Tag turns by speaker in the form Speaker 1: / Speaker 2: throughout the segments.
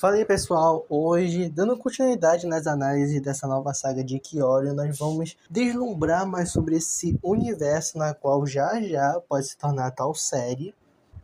Speaker 1: Fala aí pessoal, hoje, dando continuidade nas análises dessa nova saga de Ikki-Ori, nós vamos deslumbrar mais sobre esse universo na qual já pode se tornar tal série,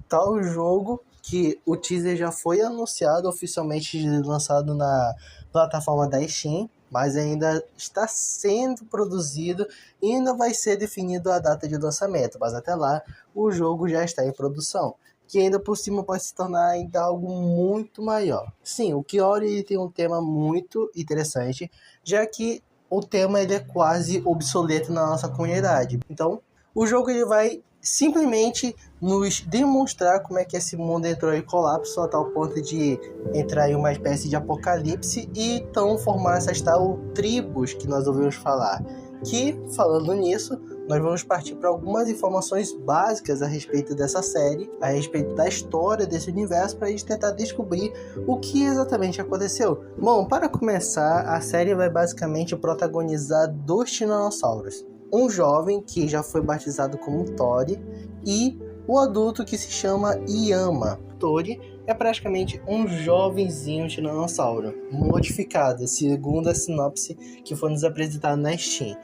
Speaker 1: tal jogo, que o teaser já foi anunciado oficialmente lançado na plataforma da Steam, mas ainda está sendo produzido e ainda vai ser definido a data de lançamento, mas até lá o jogo já está em produção, que ainda por cima pode se tornar ainda algo muito maior. Sim, o Ikki-Ori tem um tema muito interessante, já que o tema ele é quase obsoleto na nossa comunidade. Então, o jogo ele vai simplesmente nos demonstrar como é que esse mundo entrou em colapso a tal ponto de entrar em uma espécie de apocalipse e então formar essas tal tribos que nós ouvimos falar. Que, falando nisso, nós vamos partir para algumas informações básicas a respeito dessa série, a respeito da história desse universo, para a gente tentar descobrir o que exatamente aconteceu. Bom, para começar, a série vai basicamente protagonizar dois tiranossauros. Um jovem que já foi batizado como Tori e o adulto que se chama Yama. Tori é praticamente um jovenzinho tiranossauro, modificado, segundo a sinopse que foi nos apresentada na Steam.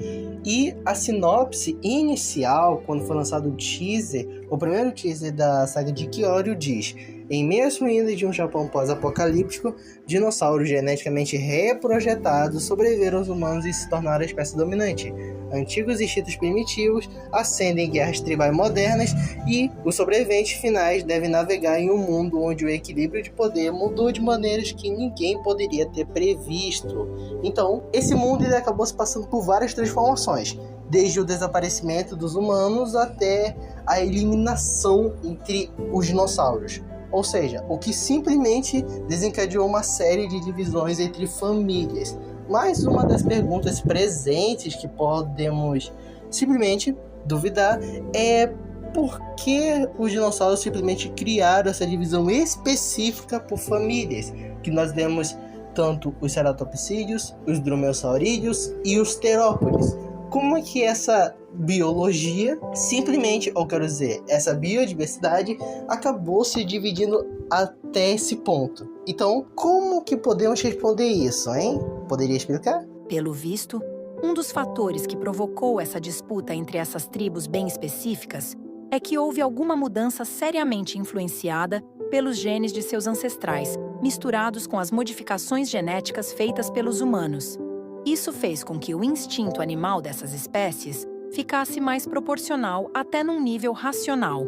Speaker 1: E a sinopse inicial, quando foi lançado o teaser, o primeiro teaser da saga de Ikki-Ori diz: em meio às ruínas de um Japão pós-apocalíptico, dinossauros geneticamente reprojetados sobreviveram aos humanos e se tornaram a espécie dominante. Antigos instintos primitivos ascendem guerras tribais modernas e os sobreviventes finais devem navegar em um mundo onde o equilíbrio de poder mudou de maneiras que ninguém poderia ter previsto. Então, esse mundo ele acabou se passando por várias transformações, desde o desaparecimento dos humanos até a eliminação entre os dinossauros. Ou seja, o que simplesmente desencadeou uma série de divisões entre famílias. Mas uma das perguntas presentes que podemos simplesmente duvidar é por que os dinossauros simplesmente criaram essa divisão específica por famílias, que nós vemos tanto os ceratopsídeos, os dromeossaurídeos e os terópodes. Como é que essa biologia simplesmente, ou quero dizer, essa biodiversidade acabou se dividindo até esse ponto? Então, como que podemos responder isso, hein? Poderia explicar?
Speaker 2: Pelo visto, um dos fatores que provocou essa disputa entre essas tribos bem específicas é que houve alguma mudança seriamente influenciada pelos genes de seus ancestrais, misturados com as modificações genéticas feitas pelos humanos. Isso fez com que o instinto animal dessas espécies ficasse mais proporcional até num nível racional,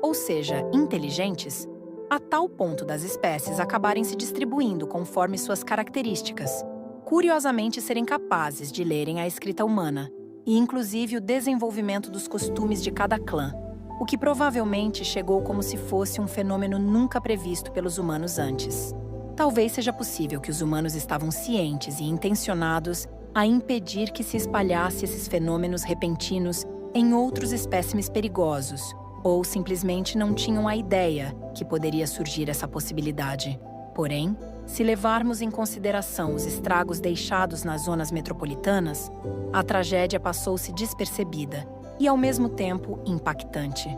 Speaker 2: ou seja, inteligentes, a tal ponto das espécies acabarem se distribuindo conforme suas características, curiosamente serem capazes de lerem a escrita humana, e inclusive o desenvolvimento dos costumes de cada clã, o que provavelmente chegou como se fosse um fenômeno nunca previsto pelos humanos antes. Talvez seja possível que os humanos estavam cientes e intencionados a impedir que se espalhasse esses fenômenos repentinos em outros espécimes perigosos, ou simplesmente não tinham a ideia que poderia surgir essa possibilidade. Porém, se levarmos em consideração os estragos deixados nas zonas metropolitanas, a tragédia passou-se despercebida e, ao mesmo tempo, impactante.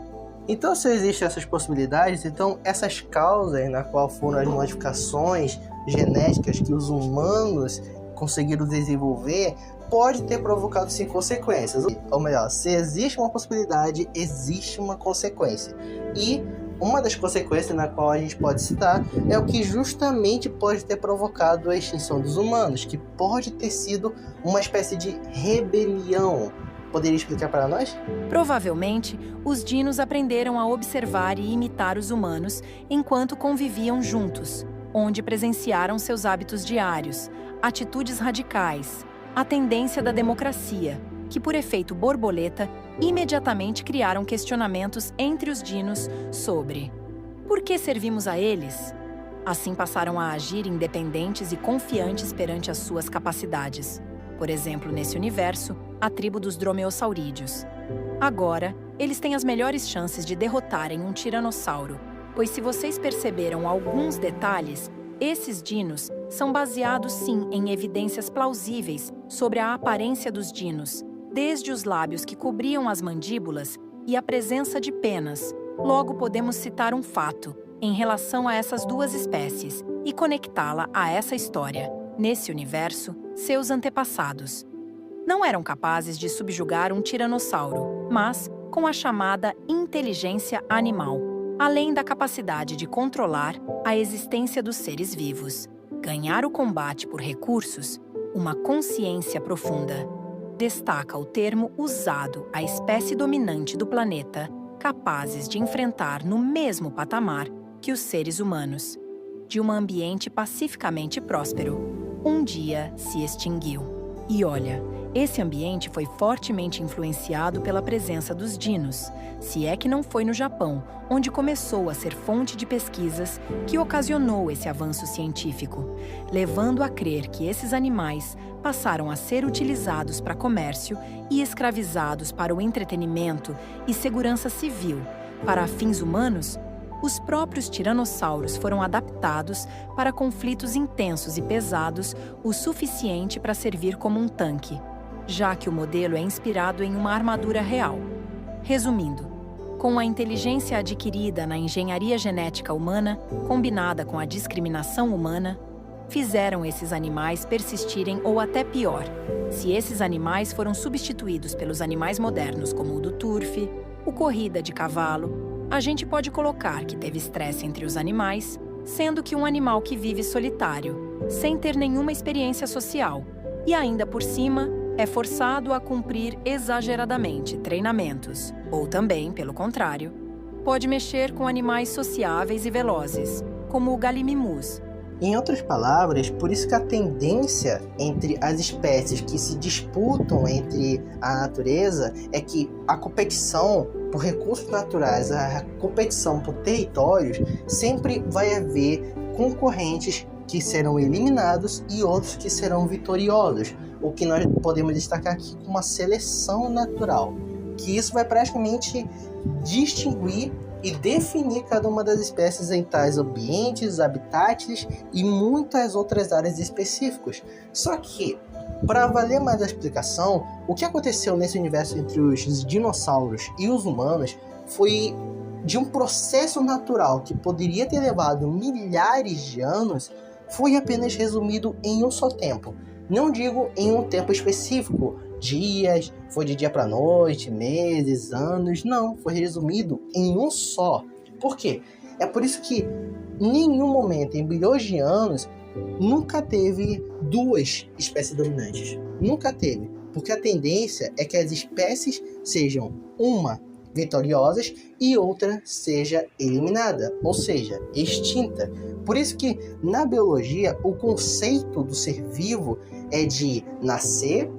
Speaker 1: Então, se existem essas possibilidades, então essas causas na qual foram as modificações genéticas que os humanos conseguiram desenvolver, pode ter provocado sim consequências. Ou melhor, se existe uma possibilidade, existe uma consequência. E uma das consequências na qual a gente pode citar é o que justamente pode ter provocado a extinção dos humanos, que pode ter sido uma espécie de rebelião. Poderia explicar para nós?
Speaker 2: Provavelmente, os dinos aprenderam a observar e imitar os humanos enquanto conviviam juntos, onde presenciaram seus hábitos diários, atitudes radicais, a tendência da democracia, que por efeito borboleta, imediatamente criaram questionamentos entre os dinos sobre: por que servimos a eles? Assim passaram a agir independentes e confiantes perante as suas capacidades. Por exemplo, nesse universo, a tribo dos dromeossaurídeos. Agora, eles têm as melhores chances de derrotarem um tiranossauro, pois se vocês perceberam alguns detalhes, esses dinos são baseados sim em evidências plausíveis sobre a aparência dos dinos, desde os lábios que cobriam as mandíbulas e a presença de penas. Logo podemos citar um fato: em relação a essas duas espécies e conectá-la a essa história, nesse universo, seus antepassados. Não eram capazes de subjugar um tiranossauro, mas com a chamada inteligência animal, além da capacidade de controlar a existência dos seres vivos, ganhar o combate por recursos, uma consciência profunda. Destaca o termo usado à espécie dominante do planeta, capazes de enfrentar no mesmo patamar que os seres humanos. De um ambiente pacificamente próspero, um dia se extinguiu. E olha, esse ambiente foi fortemente influenciado pela presença dos dinos, se é que não foi no Japão, onde começou a ser fonte de pesquisas que ocasionou esse avanço científico, levando a crer que esses animais passaram a ser utilizados para comércio e escravizados para o entretenimento e segurança civil. Para fins humanos, os próprios tiranossauros foram adaptados para conflitos intensos e pesados o suficiente para servir como um tanque, já que o modelo é inspirado em uma armadura real. Resumindo, com a inteligência adquirida na engenharia genética humana, combinada com a discriminação humana, fizeram esses animais persistirem ou até pior, se esses animais foram substituídos pelos animais modernos como o do turf, o corrida de cavalo, a gente pode colocar que teve estresse entre os animais, sendo que um animal que vive solitário, sem ter nenhuma experiência social, e ainda por cima, é forçado a cumprir exageradamente treinamentos, ou também, pelo contrário, pode mexer com animais sociáveis e velozes, como o gallimimus.
Speaker 1: Em outras palavras, por isso que a tendência entre as espécies que se disputam entre a natureza é que a competição por recursos naturais, a competição por territórios, sempre vai haver concorrentes que serão eliminados e outros que serão vitoriosos. O que nós podemos destacar aqui como uma seleção natural, que isso vai praticamente distinguir e definir cada uma das espécies em tais ambientes, habitats e muitas outras áreas específicas. Só que, para valer mais a explicação, o que aconteceu nesse universo entre os dinossauros e os humanos foi de um processo natural que poderia ter levado milhares de anos, foi apenas resumido em um só tempo. Não digo em um tempo específico, dias, foi de dia para noite, meses, anos, não, foi resumido em um só. Por quê? É por isso que em nenhum momento, em bilhões de anos, nunca teve duas espécies dominantes. Nunca teve, porque a tendência é que as espécies sejam uma vitoriosas e outra seja eliminada, ou seja, extinta. Por isso que na biologia o conceito do ser vivo é de nascer,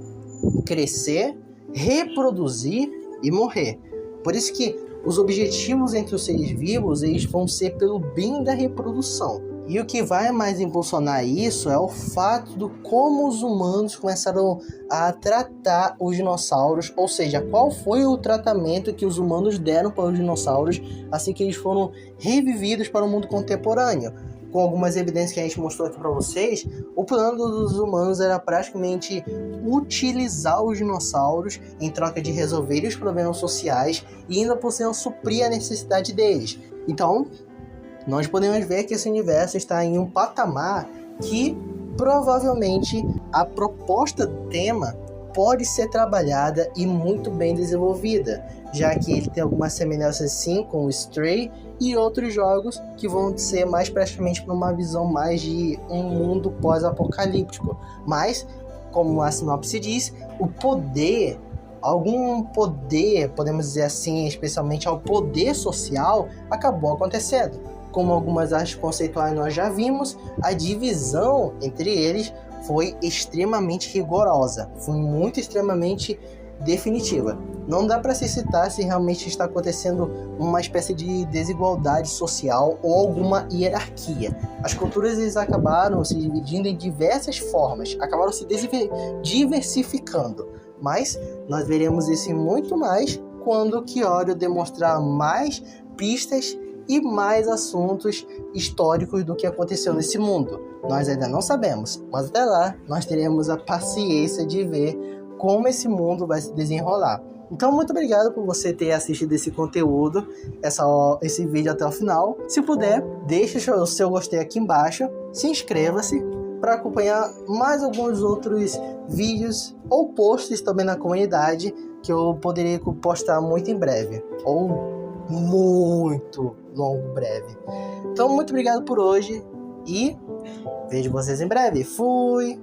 Speaker 1: crescer, reproduzir e morrer. Por isso que os objetivos entre os seres vivos eles vão ser pelo bem da reprodução. E o que vai mais impulsionar isso é o fato de como os humanos começaram a tratar os dinossauros, ou seja, qual foi o tratamento que os humanos deram para os dinossauros assim que eles foram revividos para o mundo contemporâneo. Com algumas evidências que a gente mostrou aqui para vocês, o plano dos humanos era praticamente utilizar os dinossauros em troca de resolver os problemas sociais e ainda por cima suprir a necessidade deles. Então, nós podemos ver que esse universo está em um patamar que provavelmente a proposta do tema pode ser trabalhada e muito bem desenvolvida, já que ele tem algumas semelhanças sim com o Stray e outros jogos que vão ser mais praticamente para uma visão mais de um mundo pós-apocalíptico. Mas, como a sinopse diz, o poder, algum poder, podemos dizer assim, especialmente ao poder social, acabou acontecendo. Como algumas artes conceituais nós já vimos, a divisão entre eles foi extremamente rigorosa, foi muito extremamente definitiva. Não dá para se citar se realmente está acontecendo uma espécie de desigualdade social ou alguma hierarquia. As culturas eles acabaram se dividindo em diversas formas, acabaram se diversificando, mas nós veremos isso e muito mais quando o Kyorio demonstrar mais pistas e mais assuntos históricos do que aconteceu nesse mundo. Nós ainda não sabemos, mas até lá nós teremos a paciência de ver como esse mundo vai se desenrolar. Então, muito obrigado por você ter assistido esse conteúdo, esse vídeo até o final. Se puder, deixe o seu gostei aqui embaixo, se inscreva-se para acompanhar mais alguns outros vídeos ou posts também na comunidade que eu poderia postar muito em breve, ou muito longo breve. Então, muito obrigado por hoje e vejo vocês em breve. Fui!